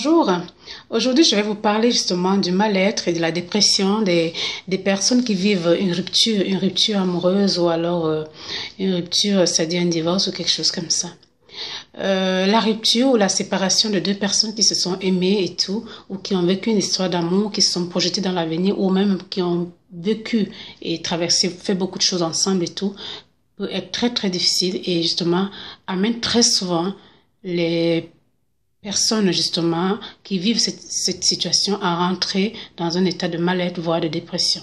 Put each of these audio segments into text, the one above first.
Bonjour, aujourd'hui je vais vous parler justement du mal-être et de la dépression des personnes qui vivent une rupture amoureuse ou alors une rupture, c'est-à-dire un divorce ou quelque chose comme ça. La rupture ou la séparation de deux personnes qui se sont aimées et tout, ou qui ont vécu une histoire d'amour, qui se sont projetées dans l'avenir, ou même qui ont vécu et traversé, fait beaucoup de choses ensemble et tout, peut être très très difficile et justement amène très souvent les personnes justement qui vivent cette situation à rentrer dans un état de mal-être, voire de dépression.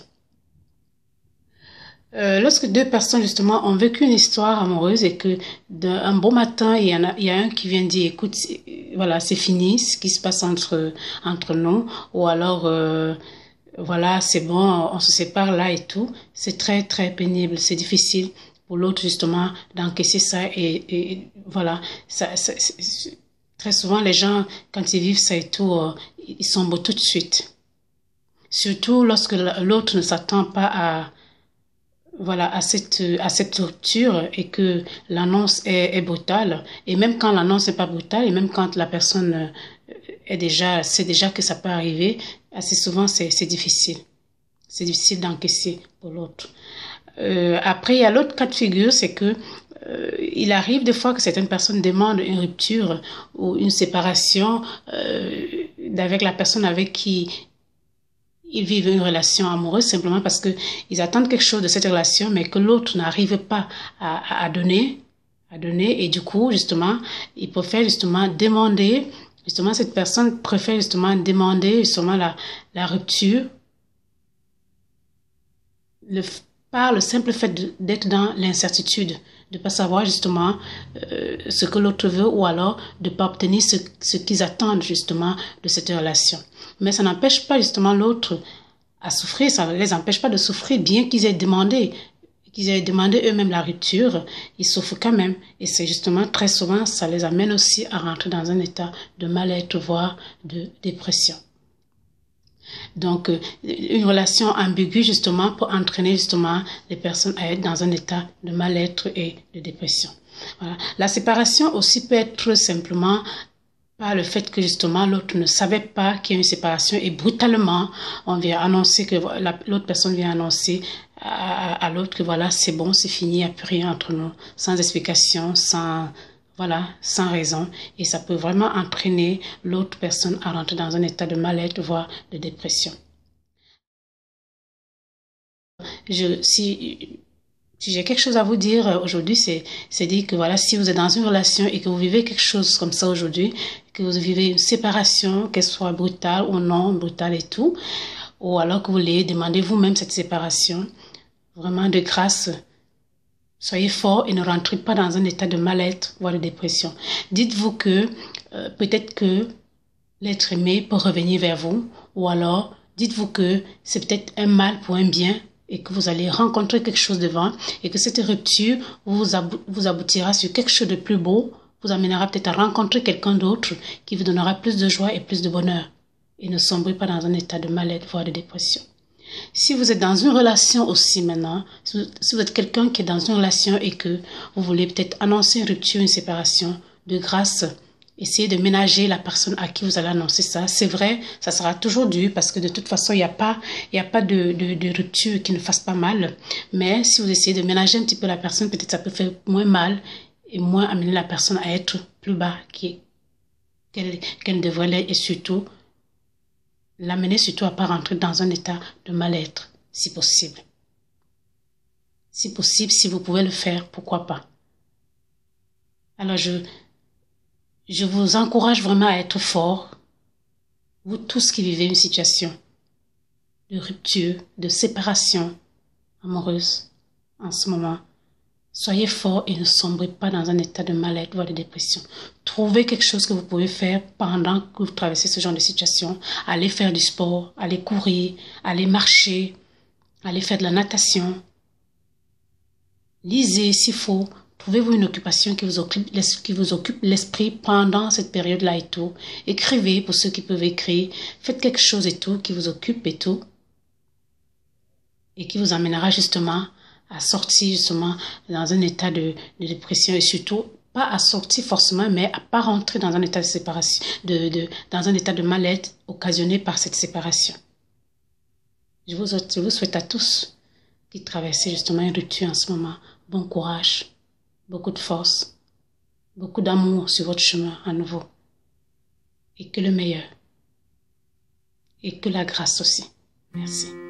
Lorsque deux personnes justement ont vécu une histoire amoureuse et que d'un bon matin il y a un qui vient dire écoute voilà c'est fini ce qui se passe entre nous, ou alors voilà c'est bon on se sépare là et tout, c'est très très pénible, c'est difficile pour l'autre justement d'encaisser ça et voilà très souvent les gens quand ils vivent ça et tout ils sombrent tout de suite, surtout lorsque l'autre ne s'attend pas à cette rupture et que l'annonce est brutale. Et même quand l'annonce n'est pas brutale, et même quand la personne sait déjà que ça peut arriver, assez souvent c'est difficile. C'est difficile d'encaisser pour l'autre. Après, il y a l'autre cas de figure, c'est que il arrive des fois que certaines personnes demandent une rupture ou une séparation avec la personne avec qui ils vivent une relation amoureuse simplement parce que ils attendent quelque chose de cette relation, mais que l'autre n'arrive pas à donner, et du coup, justement, ils préfèrent justement demander, justement, cette personne préfère justement demander justement la rupture, par le simple fait d'être dans l'incertitude, de pas savoir justement ce que l'autre veut, ou alors de pas obtenir ce qu'ils attendent justement de cette relation. Mais ça n'empêche pas justement l'autre à souffrir, ça ne les empêche pas de souffrir, bien qu'ils aient demandé eux-mêmes la rupture, ils souffrent quand même. Et c'est justement très souvent, ça les amène aussi à rentrer dans un état de mal-être, voire de dépression. Donc, une relation ambiguë, justement, pour entraîner, justement, les personnes à être dans un état de mal-être et de dépression. Voilà. La séparation aussi peut être simplement par le fait que, justement, l'autre ne savait pas qu'il y a une séparation et brutalement, on vient annoncer que l'autre personne vient annoncer à l'autre que voilà, c'est bon, c'est fini, il n'y a plus rien entre nous, sans explication, sans raison, et ça peut vraiment entraîner l'autre personne à rentrer dans un état de mal-être, voire de dépression. Si j'ai quelque chose à vous dire aujourd'hui, c'est dire que voilà, si vous êtes dans une relation et que vous vivez quelque chose comme ça aujourd'hui, que vous vivez une séparation, qu'elle soit brutale ou non, brutale et tout, ou alors que vous voulez demander vous-même cette séparation, vraiment de grâce, soyez fort et ne rentrez pas dans un état de mal-être, voire de dépression. Dites-vous que peut-être que l'être aimé peut revenir vers vous, ou alors dites-vous que c'est peut-être un mal pour un bien et que vous allez rencontrer quelque chose devant et que cette rupture vous aboutira sur quelque chose de plus beau, vous amènera peut-être à rencontrer quelqu'un d'autre qui vous donnera plus de joie et plus de bonheur. Et ne sombrez pas dans un état de mal-être, voire de dépression. Si vous êtes dans une relation aussi maintenant, si vous êtes quelqu'un qui est dans une relation et que vous voulez peut-être annoncer une rupture, une séparation, de grâce, essayez de ménager la personne à qui vous allez annoncer ça. C'est vrai, ça sera toujours dur parce que de toute façon, il n'y a pas de rupture qui ne fasse pas mal. Mais si vous essayez de ménager un petit peu la personne, peut-être ça peut faire moins mal et moins amener la personne à être plus bas qu'elle devrait l'être, et surtout l'amener surtout à pas rentrer dans un état de mal-être, si possible. Si possible, si vous pouvez le faire, pourquoi pas. Alors, je vous encourage vraiment à être fort, vous tous qui vivez une situation de rupture, de séparation amoureuse en ce moment. Soyez forts et ne sombrez pas dans un état de mal-être ou de dépression. Trouvez quelque chose que vous pouvez faire pendant que vous traversez ce genre de situation. Allez faire du sport, allez courir, allez marcher, allez faire de la natation. Lisez s'il faut. Trouvez-vous une occupation qui vous occupe l'esprit pendant cette période-là et tout. Écrivez pour ceux qui peuvent écrire. Faites quelque chose et tout qui vous occupe et tout. Et qui vous amènera justement à sortir justement dans un état de dépression et surtout pas à sortir forcément, mais à pas rentrer dans un état de séparation, dans un état de mal-être occasionné par cette séparation. Je vous souhaite à tous qui traversez justement une rupture en ce moment, bon courage, beaucoup de force, beaucoup d'amour sur votre chemin à nouveau. Et que le meilleur. Et que la grâce aussi. Merci.